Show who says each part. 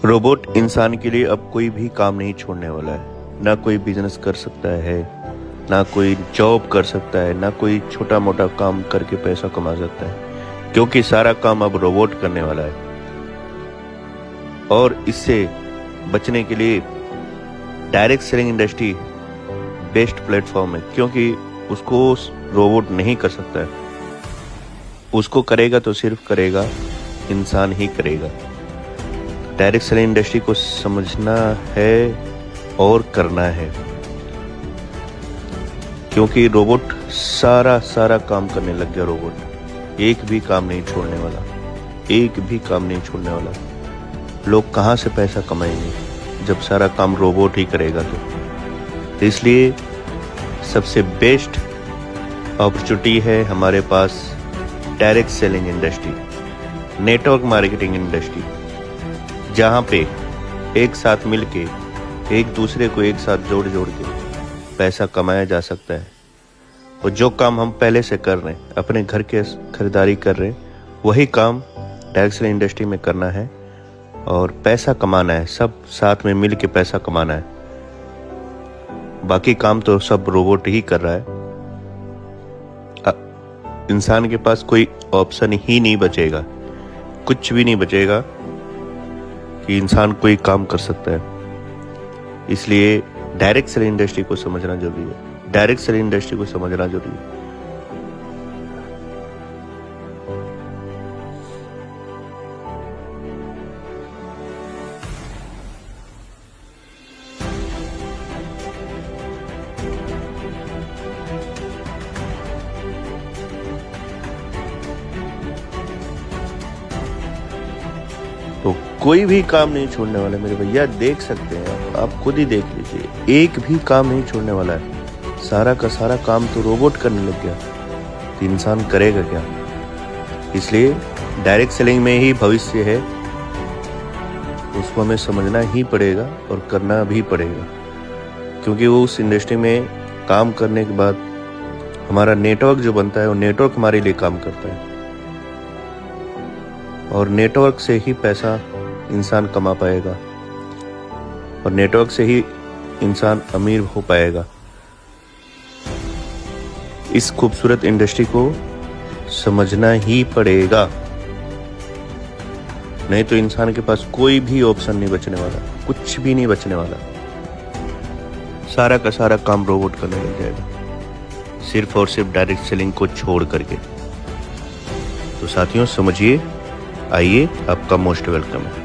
Speaker 1: Robot इंसान के लिए अब कोई भी काम नहीं छोड़ने वाला है। ना कोई बिजनेस कर सकता है, ना कोई जॉब कर सकता है, ना कोई छोटा मोटा काम करके पैसा कमा सकता है, क्योंकि सारा काम अब रोबोट करने वाला है। और इससे बचने के लिए direct selling industry best platform है, क्योंकि उसको रोबोट नहीं कर सकता है। उसको करेगा तो सिर्फ करेगा इंसान ही करेगा। डायरेक्ट सेलिंग इंडस्ट्री को समझना है और करना है, क्योंकि रोबोट सारा काम करने लग गया। रोबोट एक भी काम नहीं छोड़ने वाला, एक भी काम नहीं छोड़ने वाला। लोग कहाँ से पैसा कमाएंगे जब सारा काम रोबोट ही करेगा? तो इसलिए सबसे बेस्ट अपॉर्चुनिटी है हमारे पास direct selling industry, network marketing industry, जहाँ पे एक साथ मिलके एक दूसरे को एक साथ जोड़ के पैसा कमाया जा सकता है। और जो काम हम पहले से कर रहे हैं, अपने घर के खरीदारी कर रहे हैं, वही काम डायरेक्ट सेलिंग इंडस्ट्री में करना है और पैसा कमाना है। सब साथ में मिल के पैसा कमाना है। बाकी काम तो सब रोबोट ही कर रहा है। इंसान के पास कोई ऑप्शन ही नहीं बचेगा, कुछ भी नहीं बचेगा कि इंसान कोई काम कर सकता है। इसलिए डायरेक्ट सेलिंग इंडस्ट्री को समझना जरूरी है। डायरेक्ट सेलिंग इंडस्ट्री को समझना जरूरी है। तो कोई भी काम नहीं छोड़ने वाला मेरे भैया, देख सकते हैं आप खुद ही देख लीजिए। एक भी काम नहीं छोड़ने वाला है। सारा का सारा काम तो रोबोट करने लग गया, तो इंसान करेगा क्या? इसलिए डायरेक्ट सेलिंग में ही भविष्य है। उसको हमें समझना ही पड़ेगा और करना भी पड़ेगा, क्योंकि वो उस इंडस्ट्री में काम करने के बाद हमारा नेटवर्क जो बनता है, वो नेटवर्क हमारे लिए काम करता है। और नेटवर्क से ही पैसा इंसान कमा पाएगा, और नेटवर्क से ही इंसान अमीर हो पाएगा। इस खूबसूरत इंडस्ट्री को समझना ही पड़ेगा, नहीं तो इंसान के पास कोई भी ऑप्शन नहीं बचने वाला, कुछ भी नहीं बचने वाला। सारा का सारा काम रोबोट करने लग जाएगा, सिर्फ और सिर्फ डायरेक्ट सेलिंग को छोड़ करके। तो साथियों समझिए, आइए, आपका मोस्ट वेलकम है।